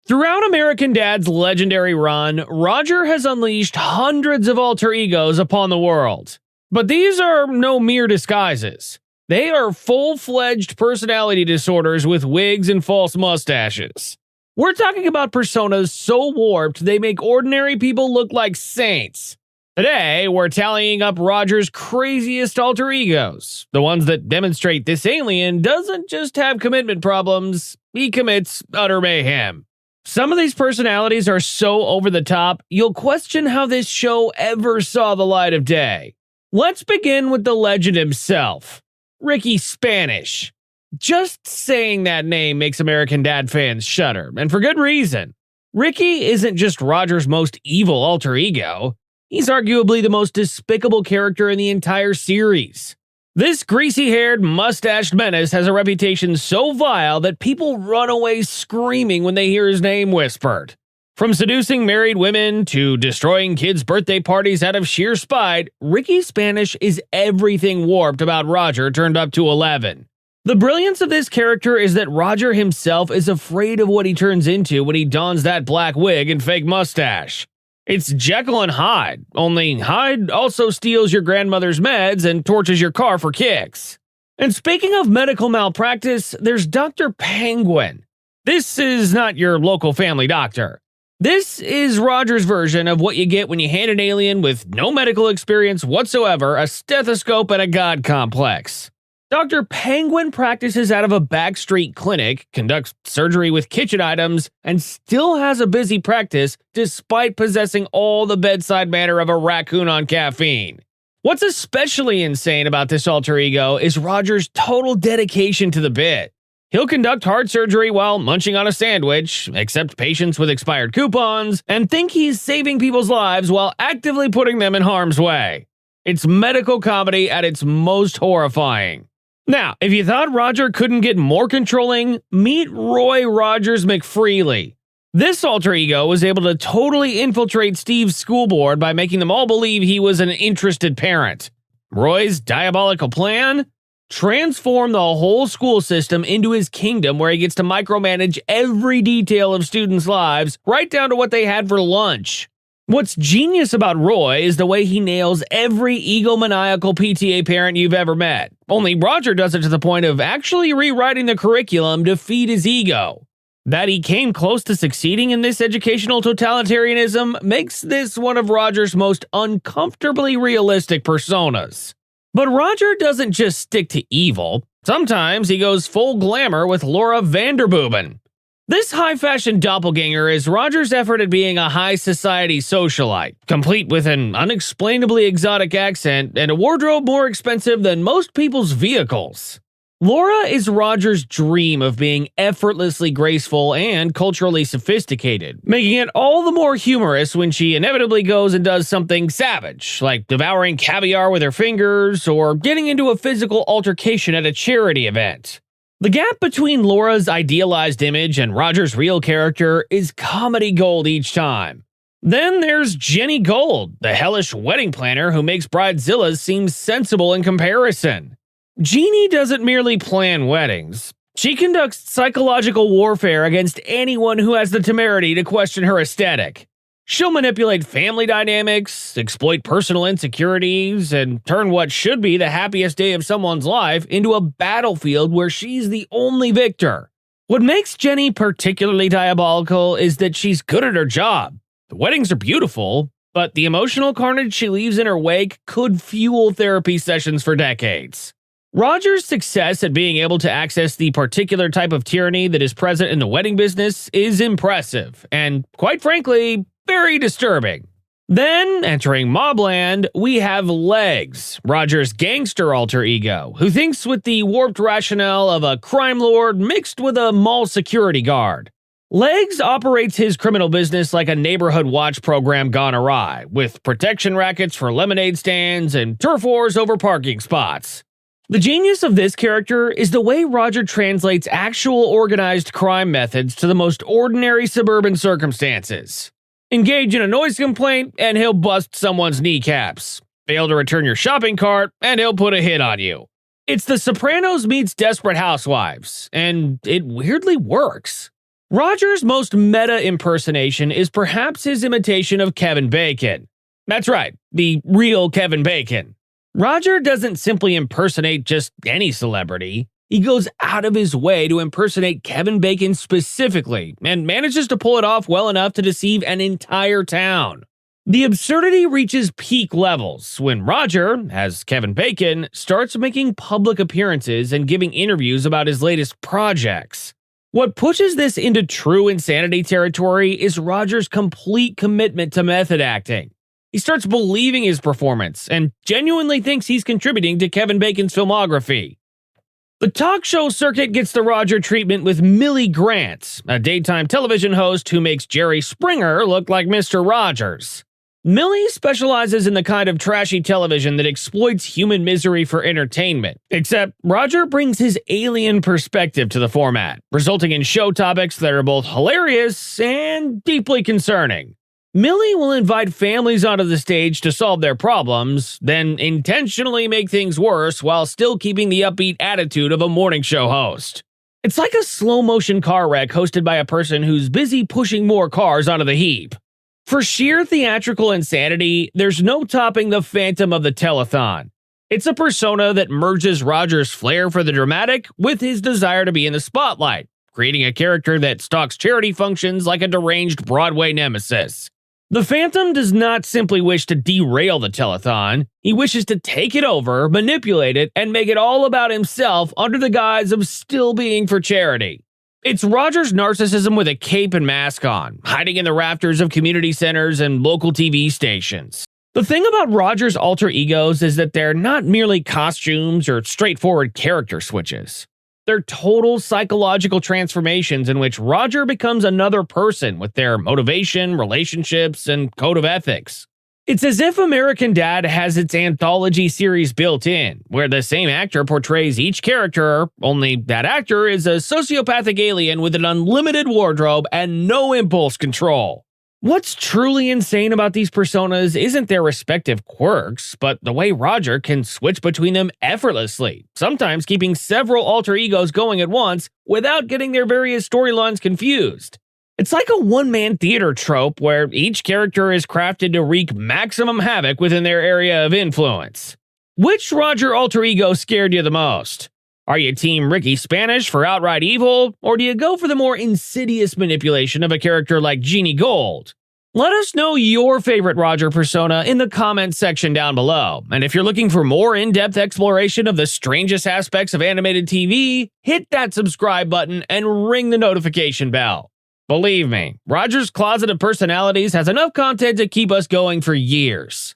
Throughout American Dad's legendary run, Roger has unleashed hundreds of alter egos upon the world. But these are no mere disguises. They are full-fledged personality disorders with wigs and false mustaches. We're talking about personas so warped they make ordinary people look like saints. Today, we're tallying up Roger's craziest alter egos, the ones that demonstrate this alien doesn't just have commitment problems, he commits utter mayhem. Some of these personalities are so over the top, you'll question how this show ever saw the light of day. Let's begin with the legend himself, Ricky Spanish. Just saying that name makes American Dad fans shudder, and for good reason. Ricky isn't just Roger's most evil alter ego, he's arguably the most despicable character in the entire series. This greasy-haired, mustached menace has a reputation so vile that people run away screaming when they hear his name whispered. From seducing married women to destroying kids' birthday parties out of sheer spite, Ricky Spanish is everything warped about Roger turned up to 11. The brilliance of this character is that Roger himself is afraid of what he turns into when he dons that black wig and fake mustache. It's Jekyll and Hyde, only Hyde also steals your grandmother's meds and torches your car for kicks. And speaking of medical malpractice, there's Dr. Penguin. This is not your local family doctor. This is Roger's version of what you get when you hand an alien with no medical experience whatsoever a stethoscope and a god complex. Dr. Penguin practices out of a backstreet clinic, conducts surgery with kitchen items, and still has a busy practice despite possessing all the bedside manner of a raccoon on caffeine. What's especially insane about this alter ego is Roger's total dedication to the bit. He'll conduct heart surgery while munching on a sandwich, accept patients with expired coupons, and think he's saving people's lives while actively putting them in harm's way. It's medical comedy at its most horrifying. Now, if you thought Roger couldn't get more controlling, meet Roy Rogers McFreely. This alter ego was able to totally infiltrate Steve's school board by making them all believe he was an interested parent. Roy's diabolical plan? Transform the whole school system into his kingdom where he gets to micromanage every detail of students' lives, right down to what they had for lunch. What's genius about Roy is the way he nails every egomaniacal PTA parent you've ever met. Only Roger does it to the point of actually rewriting the curriculum to feed his ego. That he came close to succeeding in this educational totalitarianism makes this one of Roger's most uncomfortably realistic personas. But Roger doesn't just stick to evil. Sometimes he goes full glamour with Laura Vanderboobin. This high-fashion doppelganger is Roger's effort at being a high-society socialite, complete with an unexplainably exotic accent and a wardrobe more expensive than most people's vehicles. Laura is Roger's dream of being effortlessly graceful and culturally sophisticated, making it all the more humorous when she inevitably goes and does something savage, like devouring caviar with her fingers or getting into a physical altercation at a charity event. The gap between Laura's idealized image and Roger's real character is comedy gold each time. Then there's Jenny Gold, the hellish wedding planner who makes bridezillas seem sensible in comparison. Jeannie doesn't merely plan weddings. She conducts psychological warfare against anyone who has the temerity to question her aesthetic. She'll manipulate family dynamics, exploit personal insecurities, and turn what should be the happiest day of someone's life into a battlefield where she's the only victor. What makes Jenny particularly diabolical is that she's good at her job. The weddings are beautiful, but the emotional carnage she leaves in her wake could fuel therapy sessions for decades. Roger's success at being able to access the particular type of tyranny that is present in the wedding business is impressive, and quite frankly, very disturbing. Then, entering Mobland, we have Legs, Roger's gangster alter ego, who thinks with the warped rationale of a crime lord mixed with a mall security guard. Legs operates his criminal business like a neighborhood watch program gone awry, with protection rackets for lemonade stands and turf wars over parking spots. The genius of this character is the way Roger translates actual organized crime methods to the most ordinary suburban circumstances. Engage in a noise complaint, and he'll bust someone's kneecaps. Fail to return your shopping cart, and he'll put a hit on you. It's The Sopranos meets Desperate Housewives, and it weirdly works. Roger's most meta impersonation is perhaps his imitation of Kevin Bacon. That's right, the real Kevin Bacon. Roger doesn't simply impersonate just any celebrity. He goes out of his way to impersonate Kevin Bacon specifically, and manages to pull it off well enough to deceive an entire town. The absurdity reaches peak levels when Roger, as Kevin Bacon, starts making public appearances and giving interviews about his latest projects. What pushes this into true insanity territory is Roger's complete commitment to method acting. He starts believing his performance and genuinely thinks he's contributing to Kevin Bacon's filmography. The talk show circuit gets the Roger treatment with Millie Grant, a daytime television host who makes Jerry Springer look like Mr. Rogers. Millie specializes in the kind of trashy television that exploits human misery for entertainment, except Roger brings his alien perspective to the format, resulting in show topics that are both hilarious and deeply concerning. Millie will invite families onto the stage to solve their problems, then intentionally make things worse while still keeping the upbeat attitude of a morning show host. It's like a slow-motion car wreck hosted by a person who's busy pushing more cars onto the heap. For sheer theatrical insanity, there's no topping the Phantom of the Telethon. It's a persona that merges Roger's flair for the dramatic with his desire to be in the spotlight, creating a character that stalks charity functions like a deranged Broadway nemesis. The Phantom does not simply wish to derail the telethon, he wishes to take it over, manipulate it, and make it all about himself under the guise of still being for charity. It's Roger's narcissism with a cape and mask on, hiding in the rafters of community centers and local TV stations. The thing about Roger's alter egos is that they're not merely costumes or straightforward character switches. They're total psychological transformations in which Roger becomes another person with their motivation, relationships, and code of ethics. It's as if American Dad has its anthology series built in, where the same actor portrays each character, only that actor is a sociopathic alien with an unlimited wardrobe and no impulse control. What's truly insane about these personas isn't their respective quirks, but the way Roger can switch between them effortlessly, sometimes keeping several alter egos going at once without getting their various storylines confused. It's like a one-man theater trope where each character is crafted to wreak maximum havoc within their area of influence. Which Roger alter ego scared you the most? Are you Team Ricky Spanish for outright evil, or do you go for the more insidious manipulation of a character like Jeannie Gold? Let us know your favorite Roger persona in the comments section down below, and if you're looking for more in-depth exploration of the strangest aspects of animated TV, hit that subscribe button and ring the notification bell. Believe me, Roger's Closet of Personalities has enough content to keep us going for years.